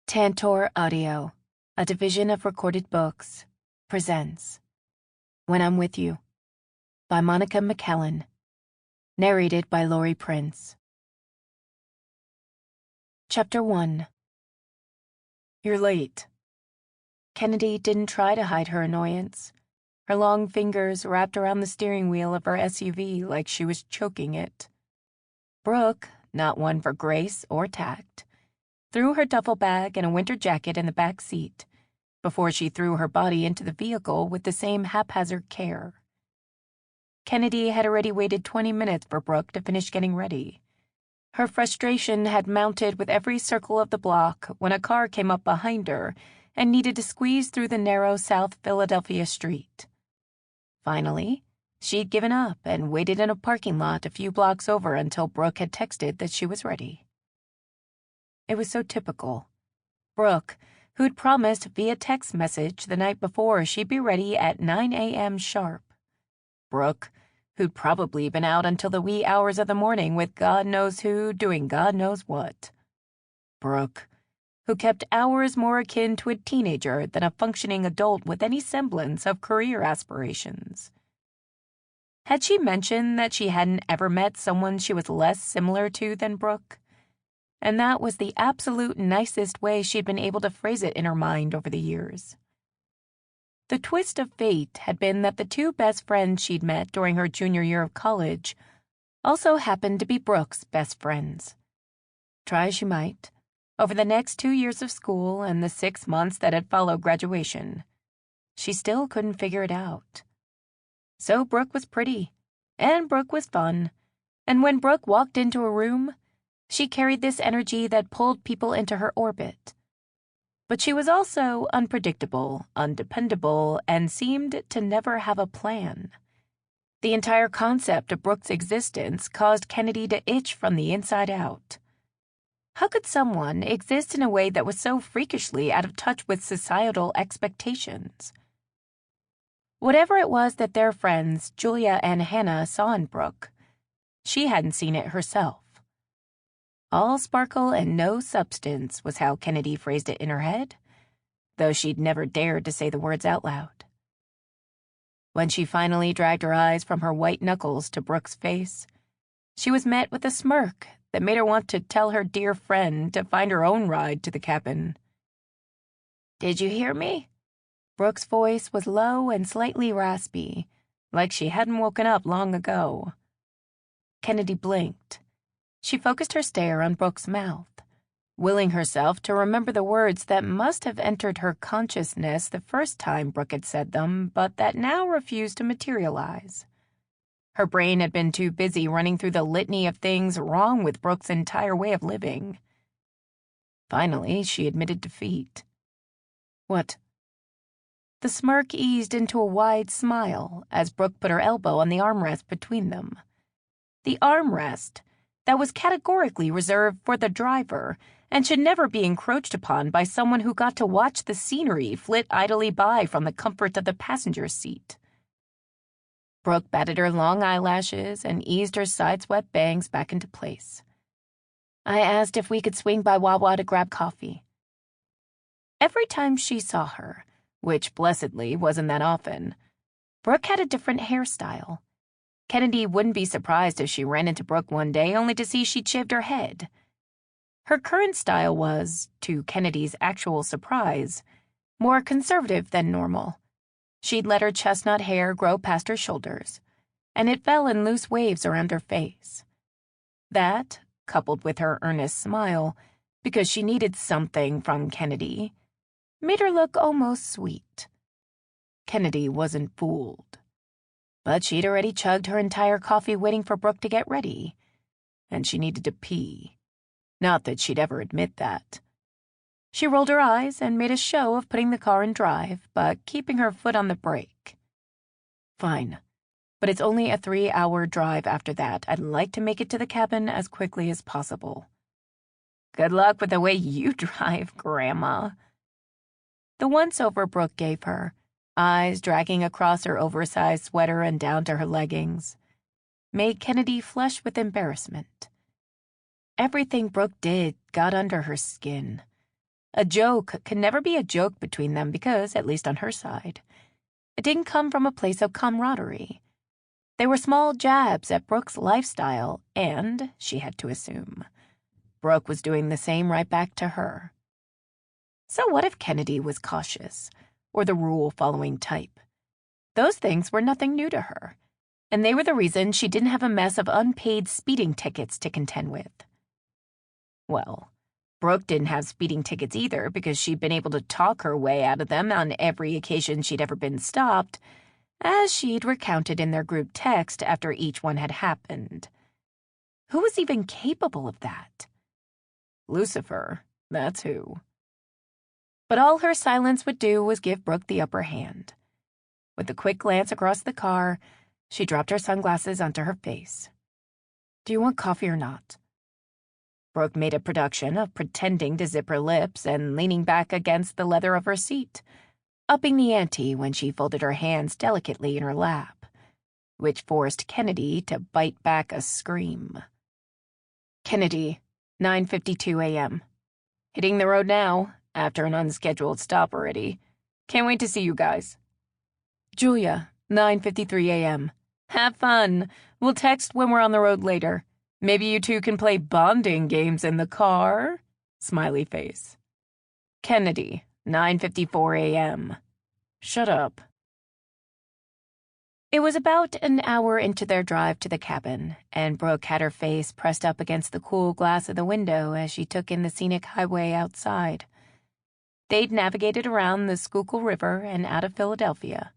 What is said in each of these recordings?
Tantor Audio, a division of Recorded Books, presents When I'm With You by Mccallan, narrated by Lori Prince. Chapter 1. You're late. Kennedy didn't try to hide her annoyance. Her long fingers wrapped around the steering wheel of her SUV like she was choking it. Brooke, not one for grace or tact, threw her duffel bag and a winter jacket in the back seat before she threw her body into the vehicle with the same haphazard care. Kennedy had already waited 20 minutes for Brooke to finish getting ready. Her frustration had mounted with every circle of the block when a car came up behind her and needed to squeeze through the narrow South Philadelphia street. Finally, she'd given up and waited in a parking lot a few blocks over until Brooke had texted that she was ready. It was so typical. Brooke, who'd promised via text message the night before she'd be ready at 9 a.m. sharp. Brooke, who'd probably been out until the wee hours of the morning with God knows who doing God knows what. Brooke, who kept hours more akin to a teenager than a functioning adult with any semblance of career aspirations. Had she mentioned that she hadn't ever met someone she was less similar to than Brooke? And that was the absolute nicest way she'd been able to phrase it in her mind over the years. The twist of fate had been that the two best friends she'd met during her junior year of college also happened to be Brooke's best friends. Try as she might, over the next 2 years of school and the 6 months that had followed graduation, she still couldn't figure it out. So Brooke was pretty, and Brooke was fun, and when Brooke walked into a room, she carried this energy that pulled people into her orbit. But she was also unpredictable, undependable, and seemed to never have a plan. The entire concept of Brooke's existence caused Kennedy to itch from the inside out. How could someone exist in a way that was so freakishly out of touch with societal expectations? Whatever it was that their friends, Julia and Hannah, saw in Brooke, she hadn't seen it herself. All sparkle and no substance was how Kennedy phrased it in her head, though she'd never dared to say the words out loud. When she finally dragged her eyes from her white knuckles to Brooke's face, she was met with a smirk that made her want to tell her dear friend to find her own ride to the cabin. "Did you hear me?" Brooke's voice was low and slightly raspy, like she hadn't woken up long ago. Kennedy blinked. She focused her stare on Brooke's mouth, willing herself to remember the words that must have entered her consciousness the first time Brooke had said them, but that now refused to materialize. Her brain had been too busy running through the litany of things wrong with Brooke's entire way of living. Finally, she admitted defeat. "What?" The smirk eased into a wide smile as Brooke put her elbow on the armrest between them. The armrest that was categorically reserved for the driver and should never be encroached upon by someone who got to watch the scenery flit idly by from the comfort of the passenger seat. Brooke batted her long eyelashes and eased her side-swept bangs back into place. "I asked if we could swing by Wawa to grab coffee." Every time she saw her, which blessedly wasn't that often, Brooke had a different hairstyle. Kennedy wouldn't be surprised if she ran into Brooke one day only to see she'd shaved her head. Her current style was, to Kennedy's actual surprise, more conservative than normal. She'd let her chestnut hair grow past her shoulders, and it fell in loose waves around her face. That, coupled with her earnest smile, because she needed something from Kennedy, made her look almost sweet. Kennedy wasn't fooled. But she'd already chugged her entire coffee waiting for Brooke to get ready, and she needed to pee. Not that she'd ever admit that. She rolled her eyes and made a show of putting the car in drive, but keeping her foot on the brake. "Fine, but it's only a 3-hour drive after that. I'd like to make it to the cabin as quickly as possible." "Good luck with the way you drive, Grandma." The once-over Brooke gave her, eyes dragging across her oversized sweater and down to her leggings, made Kennedy flush with embarrassment. Everything Brooke did got under her skin. A joke could never be a joke between them because, at least on her side, it didn't come from a place of camaraderie. They were small jabs at Brooke's lifestyle, and, she had to assume, Brooke was doing the same right back to her. So what if Kennedy was cautious, or the rule-following type? Those things were nothing new to her, and they were the reason she didn't have a mess of unpaid speeding tickets to contend with. Well, Brooke didn't have speeding tickets either because she'd been able to talk her way out of them on every occasion she'd ever been stopped, as she'd recounted in their group text after each one had happened. Who was even capable of that? Lucifer, that's who. But all her silence would do was give Brooke the upper hand. With a quick glance across the car, she dropped her sunglasses onto her face. "Do you want coffee or not?" Brooke made a production of pretending to zip her lips and leaning back against the leather of her seat, upping the ante when she folded her hands delicately in her lap, which forced Kennedy to bite back a scream. Kennedy, 9:52 a.m. Hitting the road now, after an unscheduled stop already. Can't wait to see you guys. Julia, 9:53 a.m. Have fun. We'll text when we're on the road later. Maybe you two can play bonding games in the car? Smiley face. Kennedy, 9:54 a.m. Shut up. It was about an hour into their drive to the cabin, and Brooke had her face pressed up against the cool glass of the window as she took in the scenic highway outside. They'd navigated around the Schuylkill River and out of Philadelphia,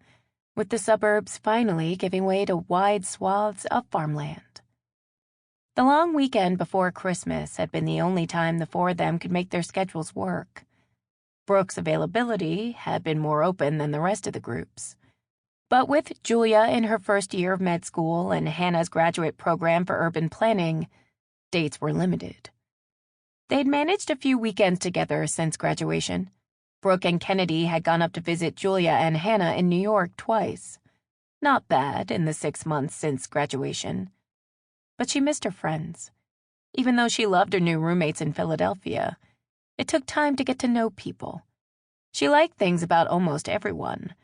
with the suburbs finally giving way to wide swaths of farmland. The long weekend before Christmas had been the only time the four of them could make their schedules work. Brooke's availability had been more open than the rest of the groups. But with Julia in her first year of med school and Hannah's graduate program for urban planning, dates were limited. They'd managed a few weekends together since graduation. Brooke and Kennedy had gone up to visit Julia and Hannah in New York twice. Not bad in the 6 months since graduation. But she missed her friends. Even though she loved her new roommates in Philadelphia, it took time to get to know people. She liked things about almost everyone,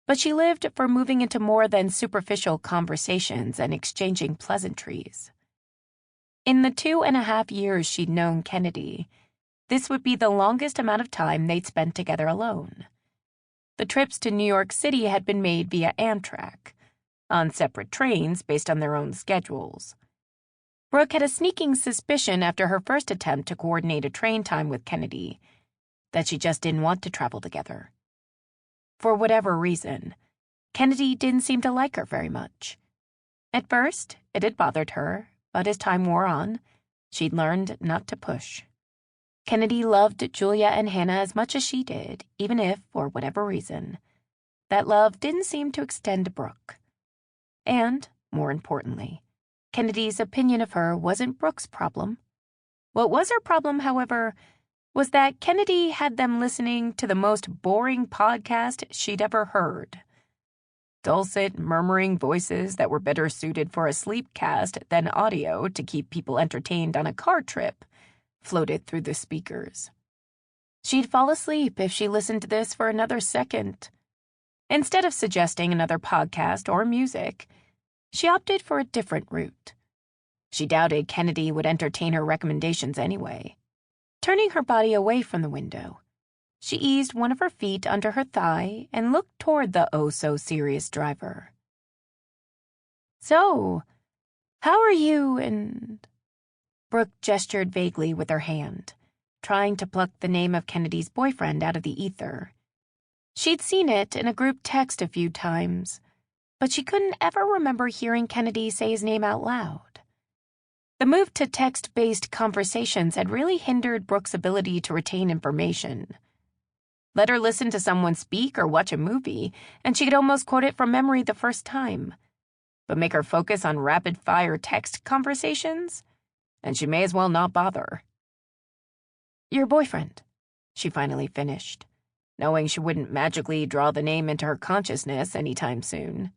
but she lived for moving into more than superficial conversations and exchanging pleasantries. In the 2.5 years she'd known Kennedy, this would be the longest amount of time they'd spent together alone. The trips to New York City had been made via Amtrak, on separate trains based on their own schedules. Brooke had a sneaking suspicion after her first attempt to coordinate a train time with Kennedy that she just didn't want to travel together. For whatever reason, Kennedy didn't seem to like her very much. At first, it had bothered her, but as time wore on, she'd learned not to push. Kennedy loved Julia and Hannah as much as she did, even if, for whatever reason, that love didn't seem to extend to Brooke. And, more importantly, Kennedy's opinion of her wasn't Brooke's problem. What was her problem, however, was that Kennedy had them listening to the most boring podcast she'd ever heard. Dulcet, murmuring voices that were better suited for a sleepcast than audio to keep people entertained on a car trip floated through the speakers. She'd fall asleep if she listened to this for another second. Instead of suggesting another podcast or music, she opted for a different route. She doubted Kennedy would entertain her recommendations anyway. Turning her body away from the window, she eased one of her feet under her thigh and looked toward the oh-so-serious driver. "So, how are you and—" Brooke gestured vaguely with her hand, trying to pluck the name of Kennedy's boyfriend out of the ether. She'd seen it in a group text a few times, but she couldn't ever remember hearing Kennedy say his name out loud. The move to text-based conversations had really hindered Brooke's ability to retain information. Let her listen to someone speak or watch a movie, and she could almost quote it from memory the first time. But make her focus on rapid-fire text conversations, and she may as well not bother. "Your boyfriend," she finally finished, knowing she wouldn't magically draw the name into her consciousness anytime soon.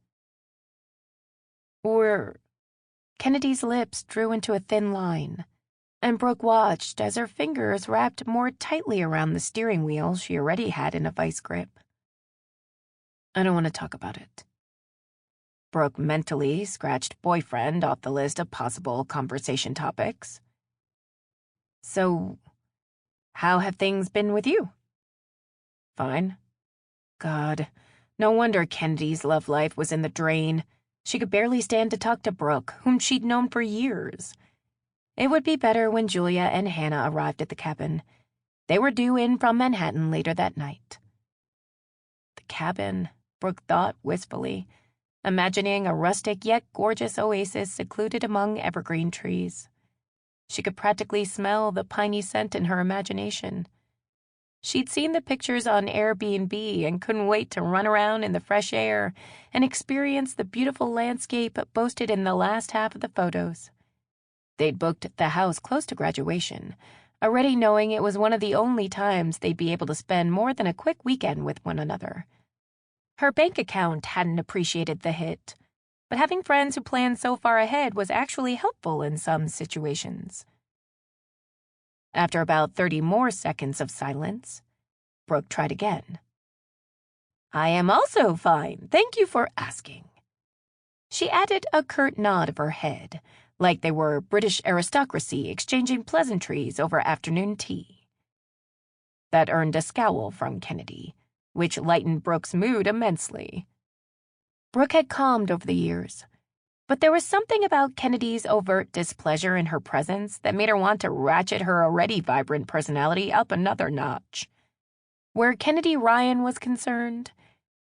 Kennedy's lips drew into a thin line. and Brooke watched as her fingers wrapped more tightly around the steering wheel she already had in a vice grip. I don't want to talk about it. Brooke mentally scratched boyfriend off the list of possible conversation topics. So, how have things been with you? Fine. God, no wonder Kennedy's love life was in the drain. She could barely stand to talk to Brooke, whom she'd known for years. It would be better when Julia and Hannah arrived at the cabin. They were due in from Manhattan later that night. The cabin, Brooke thought wistfully, imagining a rustic yet gorgeous oasis secluded among evergreen trees. She could practically smell the piney scent in her imagination. She'd seen the pictures on Airbnb and couldn't wait to run around in the fresh air and experience the beautiful landscape boasted in the last half of the photos. They'd booked the house close to graduation, already knowing it was one of the only times they'd be able to spend more than a quick weekend with one another. Her bank account hadn't appreciated the hit, but having friends who planned so far ahead was actually helpful in some situations. After about 30 more seconds of silence, Brooke tried again. I am also fine, thank you for asking. She added a curt nod of her head, like they were British aristocracy exchanging pleasantries over afternoon tea. That earned a scowl from Kennedy, which lightened Brooke's mood immensely. Brooke had calmed over the years, but there was something about Kennedy's overt displeasure in her presence that made her want to ratchet her already vibrant personality up another notch. Where Kennedy Ryan was concerned,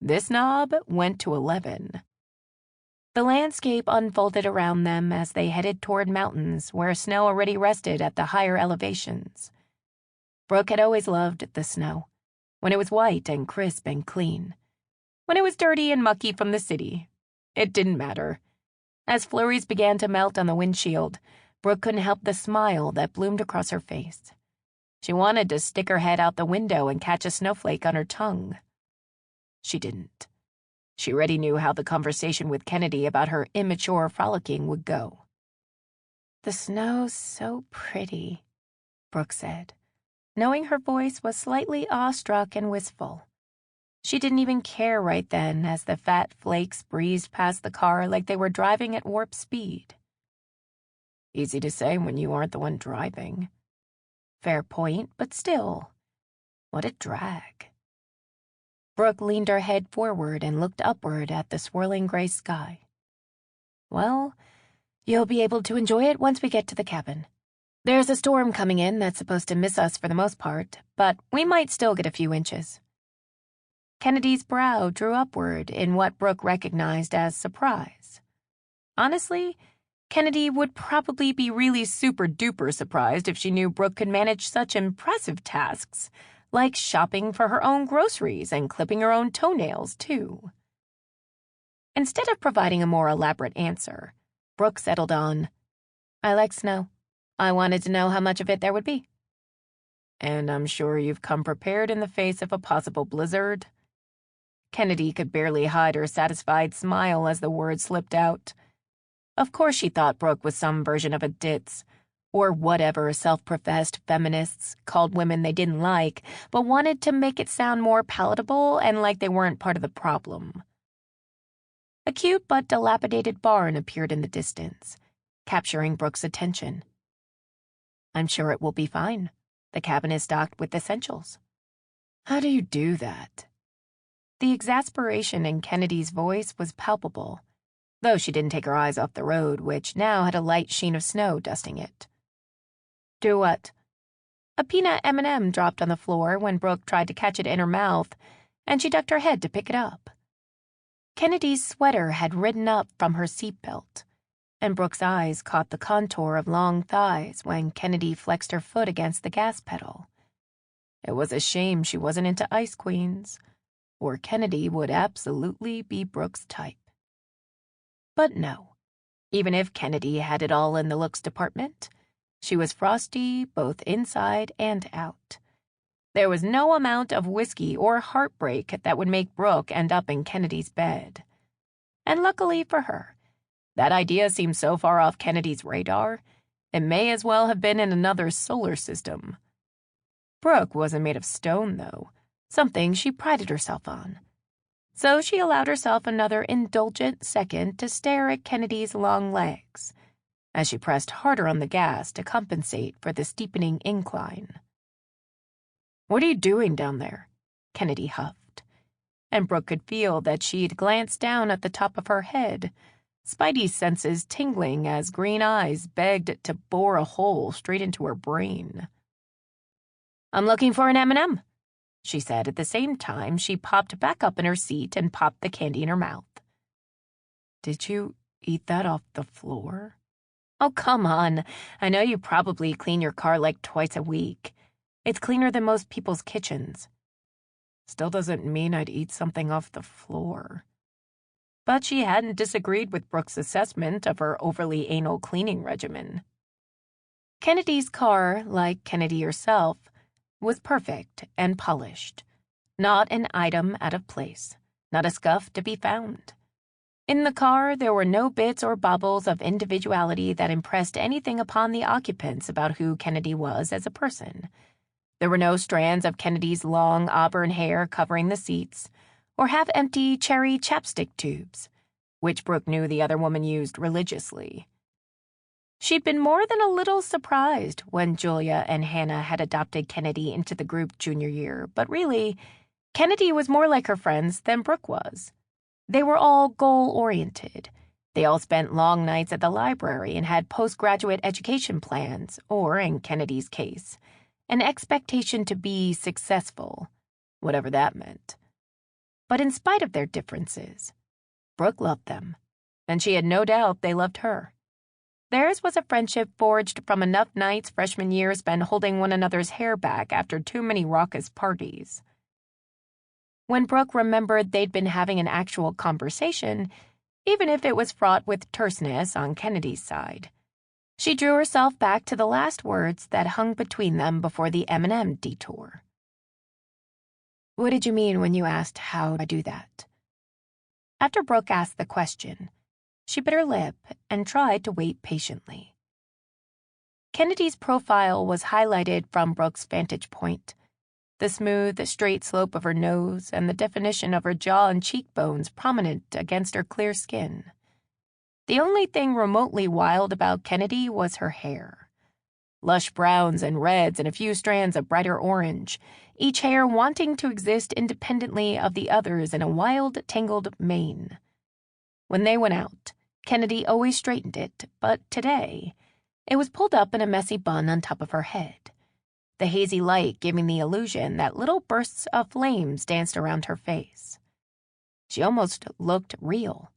this knob went to 11. The landscape unfolded around them as they headed toward mountains where snow already rested at the higher elevations. Brooke had always loved the snow, when it was white and crisp and clean. When it was dirty and mucky from the city, it didn't matter. As flurries began to melt on the windshield, Brooke couldn't help the smile that bloomed across her face. She wanted to stick her head out the window and catch a snowflake on her tongue. She didn't. She already knew how the conversation with Kennedy about her immature frolicking would go. The snow's so pretty, Brooke said, knowing her voice was slightly awestruck and wistful. She didn't even care right then as the fat flakes breezed past the car like they were driving at warp speed. Easy to say when you aren't the one driving. Fair point, but still, what a drag. Brooke leaned her head forward and looked upward at the swirling gray sky. Well, you'll be able to enjoy it once we get to the cabin. There's a storm coming in that's supposed to miss us for the most part, but we might still get a few inches. Kennedy's brow drew upward in what Brooke recognized as surprise. Honestly, Kennedy would probably be really super-duper surprised if she knew Brooke could manage such impressive tasks, like shopping for her own groceries and clipping her own toenails, too. Instead of providing a more elaborate answer, Brooke settled on, I like snow. I wanted to know how much of it there would be. And I'm sure you've come prepared in the face of a possible blizzard. Kennedy could barely hide her satisfied smile as the words slipped out. Of course she thought Brooke was some version of a ditz, or whatever self-professed feminists called women they didn't like, but wanted to make it sound more palatable and like they weren't part of the problem. A cute but dilapidated barn appeared in the distance, capturing Brooke's attention. I'm sure it will be fine. The cabin is stocked with essentials. How do you do that? The exasperation in Kennedy's voice was palpable, though she didn't take her eyes off the road, which now had a light sheen of snow dusting it. Do what? A peanut M&M dropped on the floor when Brooke tried to catch it in her mouth, and she ducked her head to pick it up. Kennedy's sweater had ridden up from her seatbelt, and Brooke's eyes caught the contour of long thighs when Kennedy flexed her foot against the gas pedal. It was a shame she wasn't into ice queens, or Kennedy would absolutely be Brooke's type. But no, even if Kennedy had it all in the looks department, she was frosty both inside and out. There was no amount of whiskey or heartbreak that would make Brooke end up in Kennedy's bed. And luckily for her, that idea seemed so far off Kennedy's radar, It may as well have been in another solar system. Brooke wasn't made of stone, though, something she prided herself on. So she allowed herself another indulgent second to stare at Kennedy's long legs as she pressed harder on the gas to compensate for the steepening incline. "What are you doing down there?" Kennedy huffed, and Brooke could feel that she'd glanced down at the top of her head, Spidey's senses tingling as green eyes begged to bore a hole straight into her brain. "I'm looking for an M&M," she said at the same time she popped back up in her seat and popped the candy in her mouth. "Did you eat that off the floor?" "Oh, come on. I know you probably clean your car like twice a week. It's cleaner than most people's kitchens." "Still doesn't mean I'd eat something off the floor." But she hadn't disagreed with Brooke's assessment of her overly anal cleaning regimen. Kennedy's car, like Kennedy herself, was perfect and polished. Not an item out of place, not a scuff to be found. In the car, there were no bits or baubles of individuality that impressed anything upon the occupants about who Kennedy was as a person. There were no strands of Kennedy's long auburn hair covering the seats, or half-empty cherry chapstick tubes, which Brooke knew the other woman used religiously. She'd been more than a little surprised when Julia and Hannah had adopted Kennedy into the group junior year, but really, Kennedy was more like her friends than Brooke was. They were all goal-oriented. They all spent long nights at the library and had postgraduate education plans, or, in Kennedy's case, an expectation to be successful, whatever that meant. But in spite of their differences, Brooke loved them, and she had no doubt they loved her. Theirs was a friendship forged from enough nights freshman year spent holding one another's hair back after too many raucous parties. When Brooke remembered they'd been having an actual conversation, even if it was fraught with terseness on Kennedy's side, she drew herself back to the last words that hung between them before the M&M detour. "What did you mean when you asked how I do that?" After Brooke asked the question, she bit her lip and tried to wait patiently. Kennedy's profile was highlighted from Brooke's vantage point. The smooth, straight slope of her nose and the definition of her jaw and cheekbones prominent against her clear skin. The only thing remotely wild about Kennedy was her hair. Lush browns and reds and a few strands of brighter orange, each hair wanting to exist independently of the others in a wild, tangled mane. When they went out, Kennedy always straightened it, but today, it was pulled up in a messy bun on top of her head, the hazy light giving the illusion that little bursts of flames danced around her face. She almost looked real,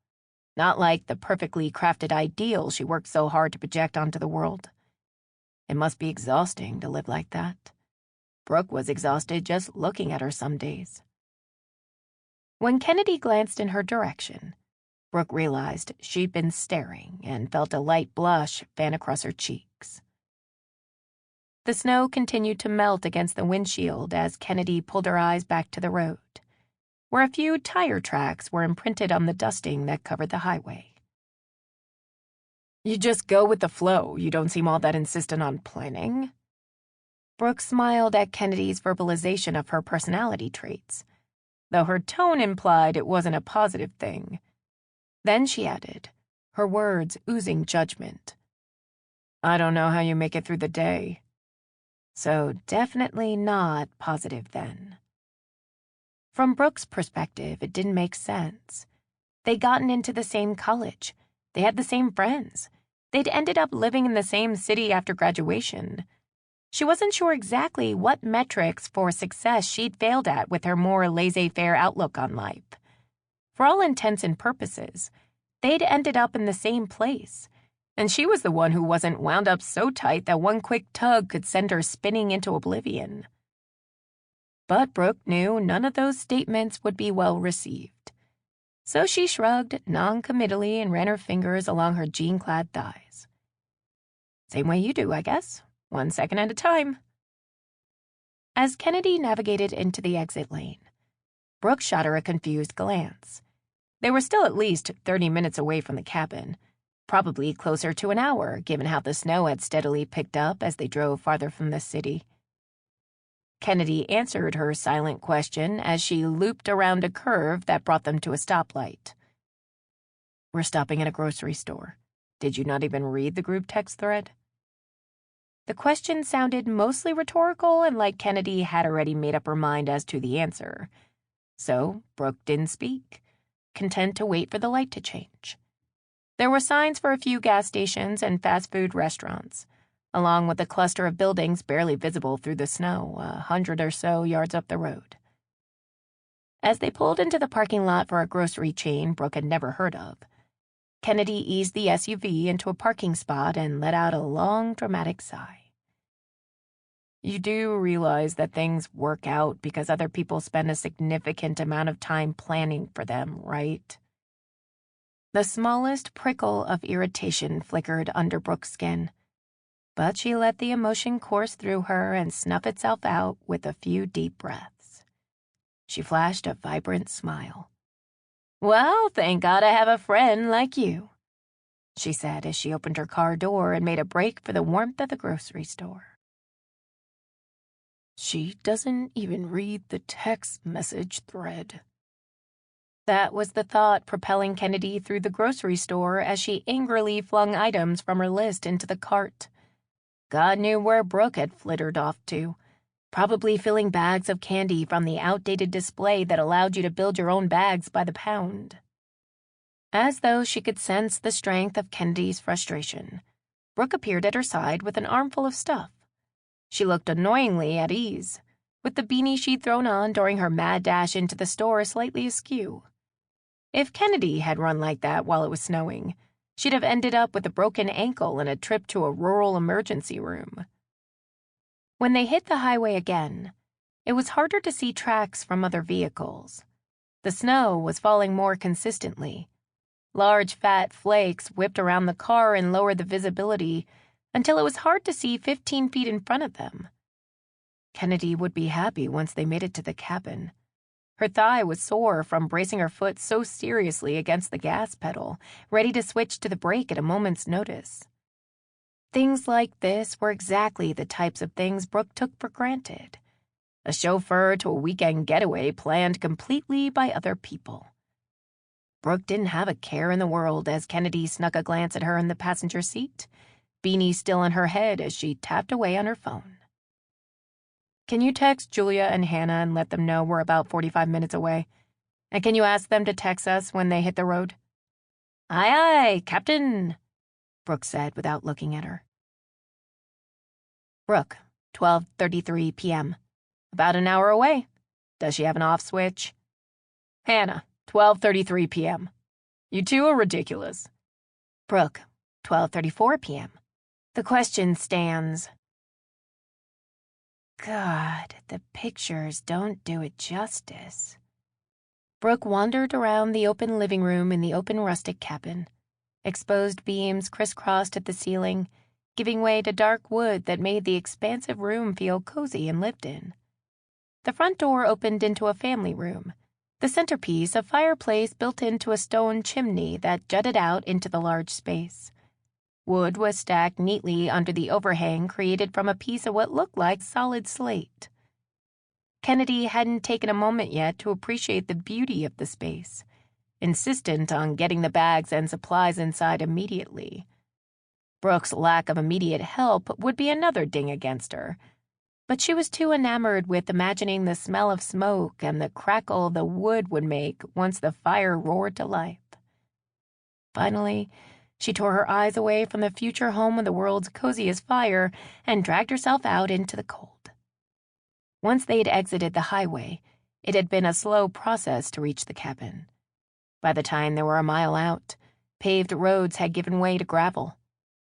not like the perfectly crafted ideal she worked so hard to project onto the world. It must be exhausting to live like that. Brooke was exhausted just looking at her some days. When Kennedy glanced in her direction, Brooke realized she'd been staring and felt a light blush fan across her cheeks. The snow continued to melt against the windshield as Kennedy pulled her eyes back to the road, where a few tire tracks were imprinted on the dusting that covered the highway. "You just go with the flow. You don't seem all that insistent on planning." Brooke smiled at Kennedy's verbalization of her personality traits, though her tone implied it wasn't a positive thing. Then she added, her words oozing judgment. "I don't know how you make it through the day." So definitely not positive then. From Brooke's perspective, it didn't make sense. They'd gotten into the same college. They had the same friends. They'd ended up living in the same city after graduation. She wasn't sure exactly what metrics for success she'd failed at with her more laissez-faire outlook on life. For all intents and purposes, they'd ended up in the same place, and she was the one who wasn't wound up so tight that one quick tug could send her spinning into oblivion. But Brooke knew none of those statements would be well received. So she shrugged non-committally and ran her fingers along her jean-clad thighs. "Same way you do, I guess. 1 second at a time." As Kennedy navigated into the exit lane, Brooke shot her a confused glance. They were still at least 30 minutes away from the cabin, Probably closer to an hour, given how the snow had steadily picked up as they drove farther from the city. Kennedy answered her silent question as she looped around a curve that brought them to a stoplight. "We're stopping at a grocery store. Did you not even read the group text thread?" The question sounded mostly rhetorical and like Kennedy had already made up her mind as to the answer. So Brooke didn't speak, content to wait for the light to change. There were signs for a few gas stations and fast food restaurants, along with a cluster of buildings barely visible through the snow 100 or so yards up the road. As they pulled into the parking lot for a grocery chain Brooke had never heard of, Kennedy eased the SUV into a parking spot and let out a long, dramatic sigh. "You do realize that things work out because other people spend a significant amount of time planning for them, right?" The smallest prickle of irritation flickered under Brooke's skin, but she let the emotion course through her and snuff itself out with a few deep breaths. She flashed a vibrant smile. "Well, thank God I have a friend like you," she said as she opened her car door and made a break for the warmth of the grocery store. "She doesn't even read the text message thread." That was the thought propelling Kennedy through the grocery store as she angrily flung items from her list into the cart. God knew where Brooke had flittered off to, probably filling bags of candy from the outdated display that allowed you to build your own bags by the pound. As though she could sense the strength of Kennedy's frustration, Brooke appeared at her side with an armful of stuff. She looked annoyingly at ease, with the beanie she'd thrown on during her mad dash into the store slightly askew. If Kennedy had run like that while it was snowing, she'd have ended up with a broken ankle and a trip to a rural emergency room. When they hit the highway again, it was harder to see tracks from other vehicles. The snow was falling more consistently. Large, fat flakes whipped around the car and lowered the visibility until it was hard to see 15 feet in front of them. Kennedy would be happy once they made it to the cabin. Her thigh was sore from bracing her foot so seriously against the gas pedal, ready to switch to the brake at a moment's notice. Things like this were exactly the types of things Brooke took for granted. A chauffeur to a weekend getaway planned completely by other people. Brooke didn't have a care in the world as Kennedy snuck a glance at her in the passenger seat, beanie still in her head as she tapped away on her phone. "Can you text Julia and Hannah and let them know we're about 45 minutes away? And can you ask them to text us when they hit the road?" "Aye, aye, Captain," Brooke said without looking at her. Brooke, 12:33 p.m. About an hour away. Does she have an off switch? Hannah, 12:33 p.m. You two are ridiculous. Brooke, 12:34 p.m. The question stands. God, the pictures don't do it justice. Brooke wandered around the open living room in the open rustic cabin. Exposed beams crisscrossed at the ceiling, giving way to dark wood that made the expansive room feel cozy and lived in. The front door opened into a family room, the centerpiece a fireplace built into a stone chimney that jutted out into the large space. Wood was stacked neatly under the overhang created from a piece of what looked like solid slate. Kennedy hadn't taken a moment yet to appreciate the beauty of the space, insistent on getting the bags and supplies inside immediately. Brooke's lack of immediate help would be another ding against her, but she was too enamored with imagining the smell of smoke and the crackle the wood would make once the fire roared to life. Finally, she tore her eyes away from the future home of the world's coziest fire and dragged herself out into the cold. Once they had exited the highway, it had been a slow process to reach the cabin. By the time they were a mile out, paved roads had given way to gravel,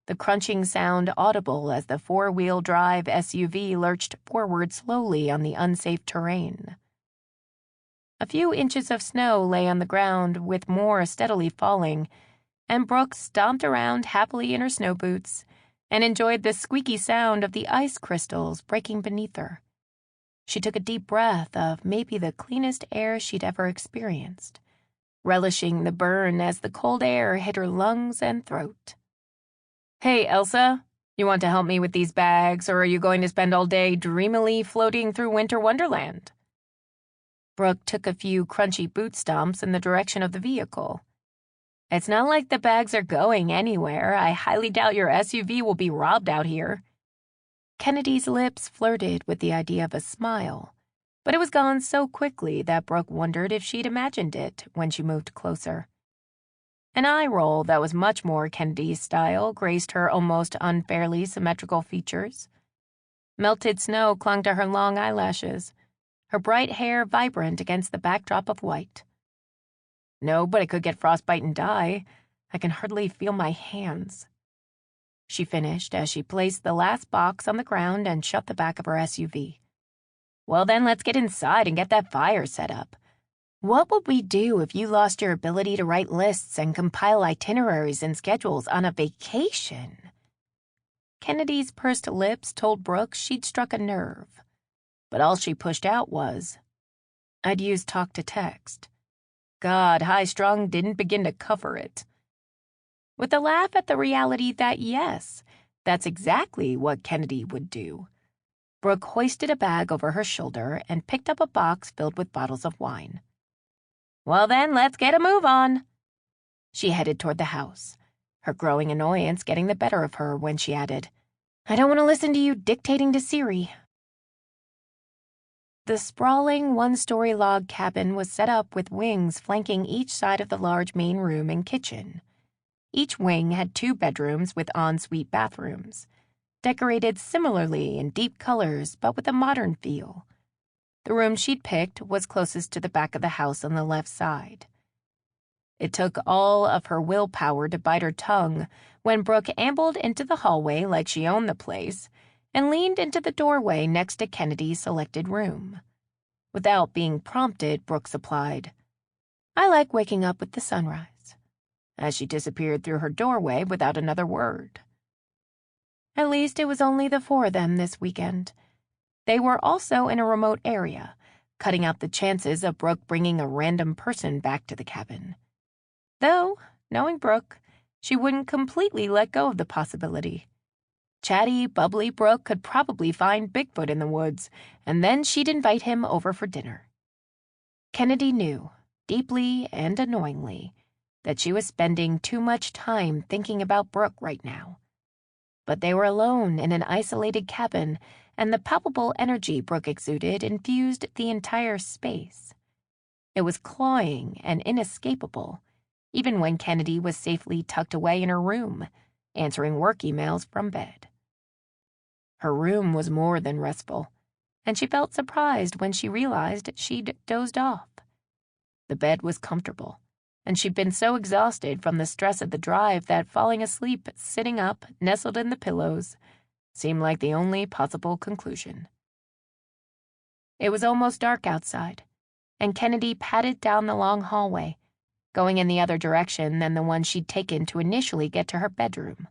the crunching sound audible as the four-wheel drive SUV lurched forward slowly on the unsafe terrain. A few inches of snow lay on the ground, with more steadily falling, and Brooke stomped around happily in her snow boots and enjoyed the squeaky sound of the ice crystals breaking beneath her. She took a deep breath of maybe the cleanest air she'd ever experienced, relishing the burn as the cold air hit her lungs and throat. "Hey, Elsa, you want to help me with these bags, or are you going to spend all day dreamily floating through Winter Wonderland?" Brooke took a few crunchy boot stomps in the direction of the vehicle. "It's not like the bags are going anywhere. I highly doubt your SUV will be robbed out here." Kennedy's lips flirted with the idea of a smile, but it was gone so quickly that Brooke wondered if she'd imagined it when she moved closer. An eye roll that was much more Kennedy's style graced her almost unfairly symmetrical features. Melted snow clung to her long eyelashes, her bright hair vibrant against the backdrop of white. "No, but I could get frostbite and die. I can hardly feel my hands," she finished as she placed the last box on the ground and shut the back of her SUV. "Well then, let's get inside and get that fire set up. What would we do if you lost your ability to write lists and compile itineraries and schedules on a vacation?" Kennedy's pursed lips told Brooke she'd struck a nerve, but all she pushed out was, "I'd use talk to text." God, high-strung didn't begin to cover it. With a laugh at the reality that, yes, that's exactly what Kennedy would do, Brooke hoisted a bag over her shoulder and picked up a box filled with bottles of wine. "Well then, let's get a move on." She headed toward the house, her growing annoyance getting the better of her when she added, "I don't want to listen to you dictating to Siri." The sprawling one-story log cabin was set up with wings flanking each side of the large main room and kitchen. Each wing had 2 bedrooms with ensuite bathrooms, decorated similarly in deep colors but with a modern feel. The room she'd picked was closest to the back of the house on the left side. It took all of her willpower to bite her tongue when Brooke ambled into the hallway like she owned the place and leaned into the doorway next to Kennedy's selected room. Without being prompted, Brooke supplied, "I like waking up with the sunrise," as she disappeared through her doorway without another word. At least it was only the 4 of them this weekend. They were also in a remote area, cutting out the chances of Brooke bringing a random person back to the cabin. Though, knowing Brooke, she wouldn't completely let go of the possibility. Chatty, bubbly Brooke could probably find Bigfoot in the woods, and then she'd invite him over for dinner. Kennedy knew, deeply and annoyingly, that she was spending too much time thinking about Brooke right now. But they were alone in an isolated cabin, and the palpable energy Brooke exuded infused the entire space. It was cloying and inescapable, even when Kennedy was safely tucked away in her room, answering work emails from bed. Her room was more than restful, and she felt surprised when she realized she'd dozed off. The bed was comfortable, and she'd been so exhausted from the stress of the drive that falling asleep sitting up, nestled in the pillows, seemed like the only possible conclusion. It was almost dark outside, and Kennedy padded down the long hallway, going in the other direction than the one she'd taken to initially get to her bedroom.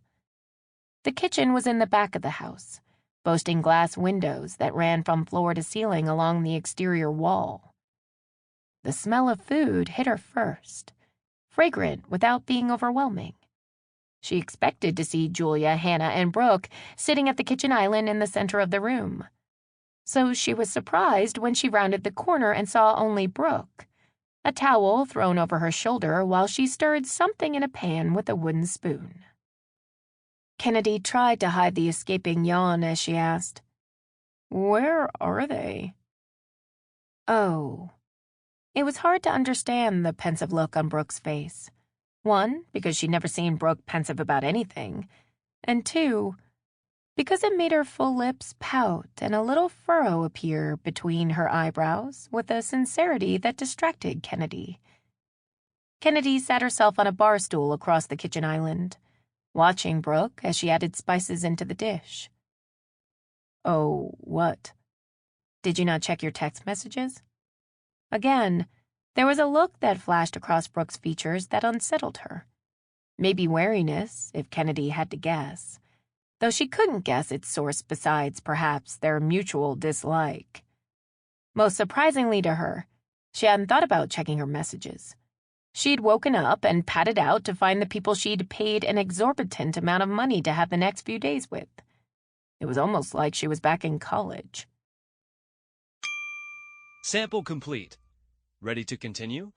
The kitchen was in the back of the house, boasting glass windows that ran from floor to ceiling along the exterior wall. The smell of food hit her first, fragrant without being overwhelming. She expected to see Julia, Hannah, and Brooke sitting at the kitchen island in the center of the room. So she was surprised when she rounded the corner and saw only Brooke, a towel thrown over her shoulder while she stirred something in a pan with a wooden spoon. Kennedy tried to hide the escaping yawn as she asked, "Where are they?" Oh. It was hard to understand the pensive look on Brooke's face. 1, because she'd never seen Brooke pensive about anything, and 2, because it made her full lips pout and a little furrow appear between her eyebrows with a sincerity that distracted Kennedy. Kennedy sat herself on a bar stool across the kitchen island, watching Brooke as she added spices into the dish. "Oh, what? Did you not check your text messages?" Again, there was a look that flashed across Brooke's features that unsettled her. Maybe wariness, if Kennedy had to guess, though she couldn't guess its source besides, perhaps, their mutual dislike. Most surprisingly to her, she hadn't thought about checking her messages. She'd woken up and padded out to find the people she'd paid an exorbitant amount of money to have the next few days with. It was almost like she was back in college. Sample complete. Ready to continue?